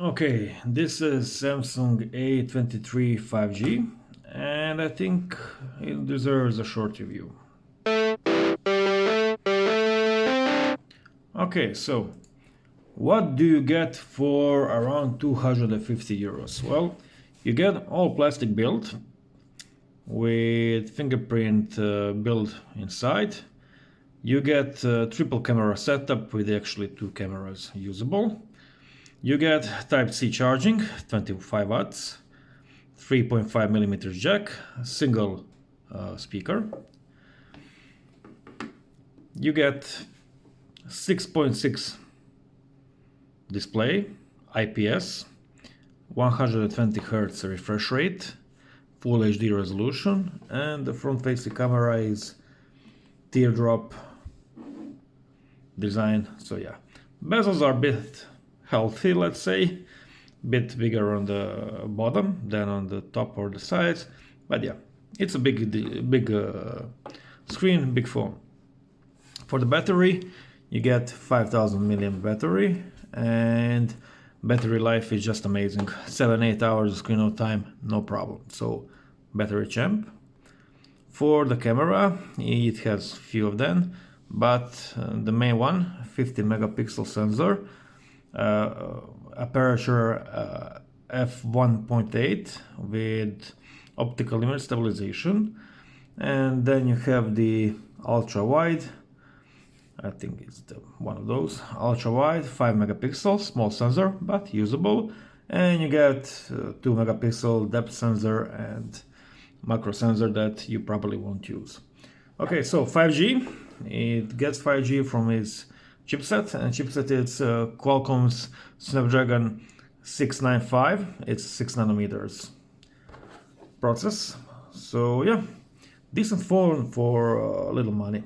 Okay, this is Samsung A23 5G, and I think it deserves a short review. Okay, so what do you get for around 250 euros? Well, you get all plastic build with fingerprint build inside. You get triple camera setup with actually two cameras usable. You get Type-C charging, 25 watts, 3.5 millimeters jack, single speaker. You get 6.6 display, IPS, 120 Hz refresh rate, Full HD resolution, and the front-facing camera is teardrop design. So yeah, bezels are a bit healthy, let's say, bit bigger on the bottom than on the top or the sides, but yeah, it's a big screen, big phone. For the battery, you get 5000 milliamp battery, and battery life is just amazing. 7-8 hours screen on time, no problem. So battery champ. For the camera, it has few of them, but the main one, 50 megapixel sensor, aperture f1.8 with optical image stabilization, and then you have the ultra wide. I think it's one of those ultra wide, 5 megapixels, small sensor but usable, and you get 2 megapixel depth sensor and macro sensor that you probably won't use. Okay, so 5G, it gets 5G from its chipset, and chipset is Qualcomm's Snapdragon 695. It's 6 nanometers process. So yeah, decent phone for little money.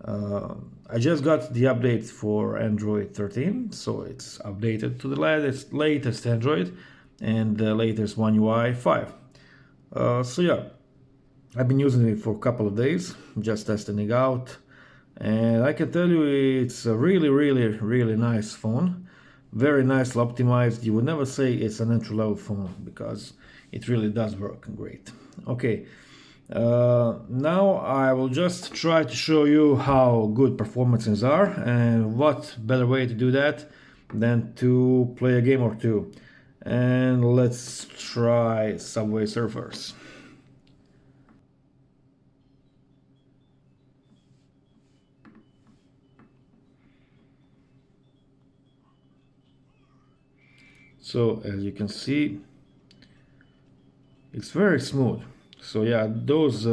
I just got the update for Android 13, so it's updated to the latest Android and the latest One UI 5. So yeah, I've been using it for a couple of days, just testing it out, and I can tell you it's a really nice phone, very nicely optimized. You would never say it's an entry-level phone because it really does work great. Okay, now I will just try to show you how good performances are, and what better way to do that than to play a game or two. And let's try Subway Surfers. So as you can see, it's very smooth. So yeah, those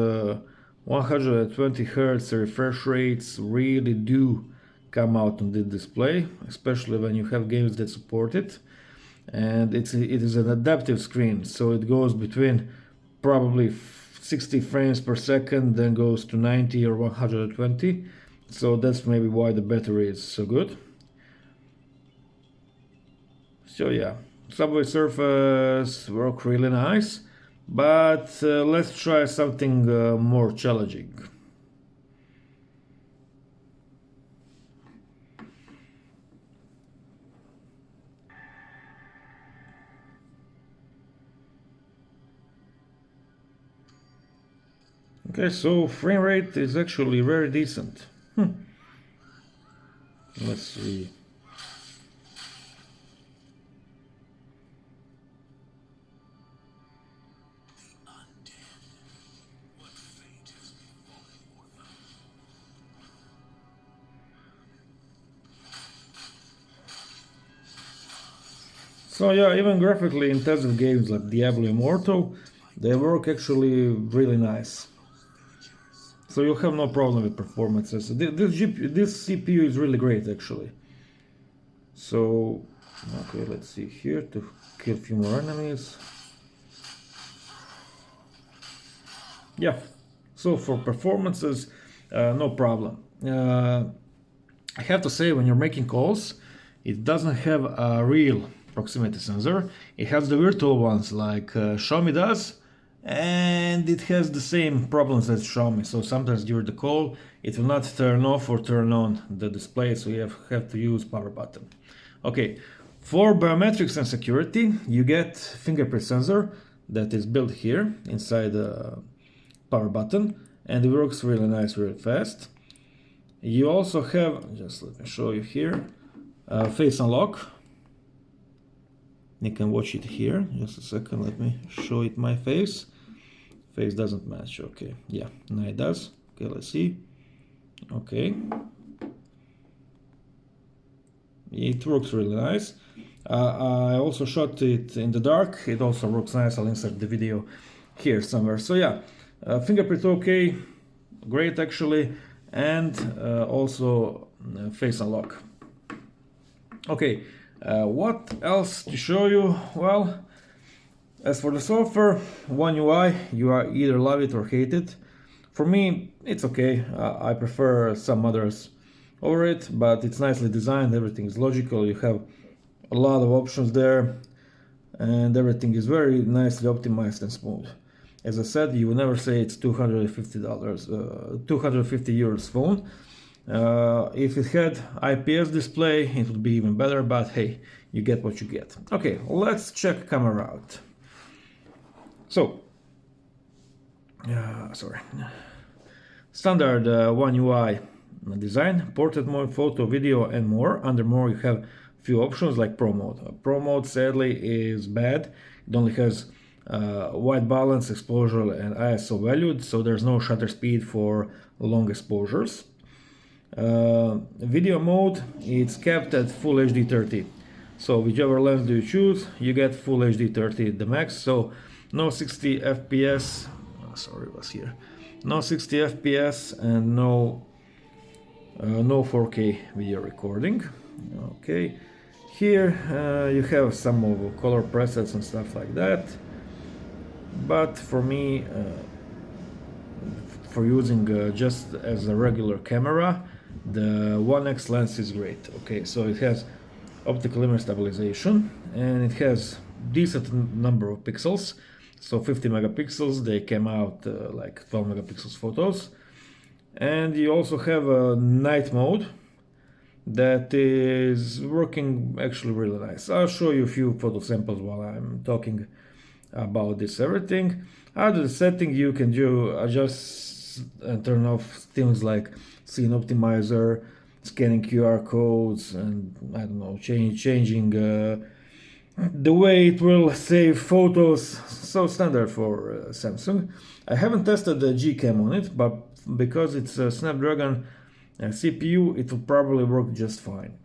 120 Hz refresh rates really do come out on the display, especially when you have games that support it. And it is an adaptive screen, so it goes between probably 60 frames per second, then goes to 90 or 120. So that's maybe why the battery is so good. So yeah, Subway Surfers work really nice, but let's try something more challenging. Okay, so frame rate is actually very decent. Let's see. So yeah, even graphically intensive games like Diablo Immortal, they work actually really nice. So you'll have no problem with performances. This CPU is really great actually. So, okay, let's see here to kill a few more enemies. Yeah, so for performances, no problem. I have to say, when you're making calls, it doesn't have a real proximity sensor. It has the virtual ones like Xiaomi does, and it has the same problems as Xiaomi. So sometimes during the call, it will not turn off or turn on the display, so you have to use power button. Okay, For biometrics and security, you get fingerprint sensor that is built here inside the power button, and it works really nice, really fast. You also have, just let me show you here, face unlock. You can watch it here. Just a second, let me show it my face. Face doesn't match. Okay, yeah, now it does. Okay, let's see. Okay, it works really nice. I also shot it in the dark. It also works nice. I'll insert the video here somewhere. So yeah, fingerprint okay, great actually, and also face unlock. Okay, what else to show you? Well, as for the software, One UI, you either love it or hate it. For me, it's okay. I prefer some others over it, but it's nicely designed. Everything is logical. You have a lot of options there, and everything is very nicely optimized and smooth. As I said, you will never say it's $250, 250 euros phone. If it had IPS display, it would be even better, but hey, you get what you get. Okay, let's check camera out. So, sorry. Standard One UI design, portrait mode, photo, video, and more. Under more, you have few options like Pro mode. Pro mode, sadly, is bad. It only has white balance, exposure, and ISO valued, so there's no shutter speed for long exposures. Video mode, it's kept at full HD 30. So whichever lens do you choose, you get full HD 30 the max. So no 60 FPS. Sorry, was here. No 60 FPS and no 4K video recording. Okay, here you have some of color presets and stuff like that. But for me, for using just as a regular camera, the 1x lens is great. Okay, so it has optical image stabilization and it has decent number of pixels. So 50 megapixels, they came out like 12 megapixels photos. And you also have a night mode that is working actually really nice. I'll show you a few photo samples while I'm talking about this everything. Under the setting, you can adjust and turn off things like scene optimizer, scanning QR codes, and I don't know, changing the way it will save photos. So standard for Samsung. I haven't tested the Gcam on it, but because it's a Snapdragon CPU, it will probably work just fine.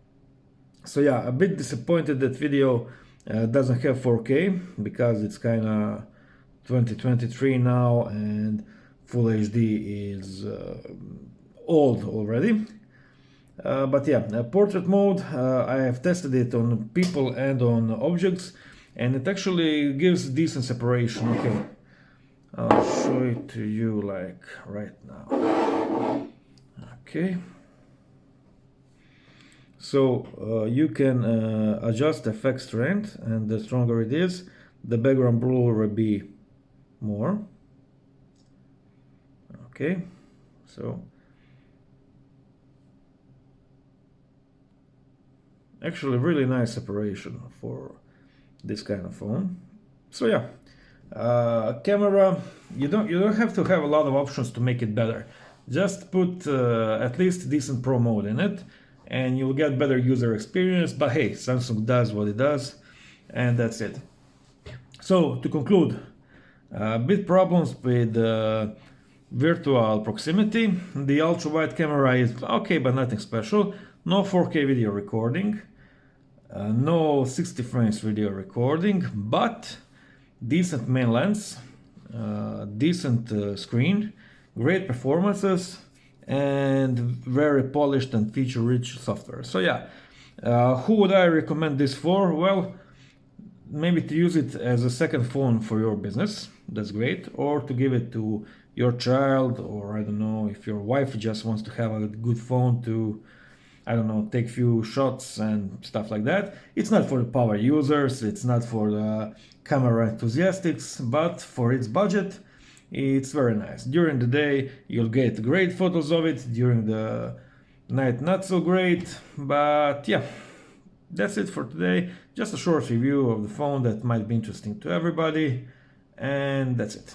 So yeah, a bit disappointed that video doesn't have 4K because it's kind of 2023 now and Full HD is old already. But yeah, portrait mode, I have tested it on people and on objects, and it actually gives decent separation. Okay, I'll show it to you like right now. Okay, so you can adjust effect strength, and the stronger it is, the background blur will be more. Okay, so actually really nice separation for this kind of phone. So yeah, camera, you don't have to have a lot of options to make it better. Just put at least decent pro mode in it and you'll get better user experience. But hey, Samsung does what it does, and that's it. So to conclude, bit problems with virtual proximity. The ultra wide camera is okay, but nothing special. No 4K video recording, no 60 frames video recording, but decent main lens, decent screen, great performances, and very polished and feature-rich software. So yeah, who would I recommend this for? Well, maybe to use it as a second phone for your business, that's great, or to give it to your child, or I don't know, if your wife just wants to have a good phone to, I don't know, take few shots and stuff like that. It's not for the power users, it's not for the camera enthusiasts, but for its budget, it's very nice. During the day, you'll get great photos of it, during the night, not so great, but yeah, that's it for today. Just a short review of the phone that might be interesting to everybody, and that's it.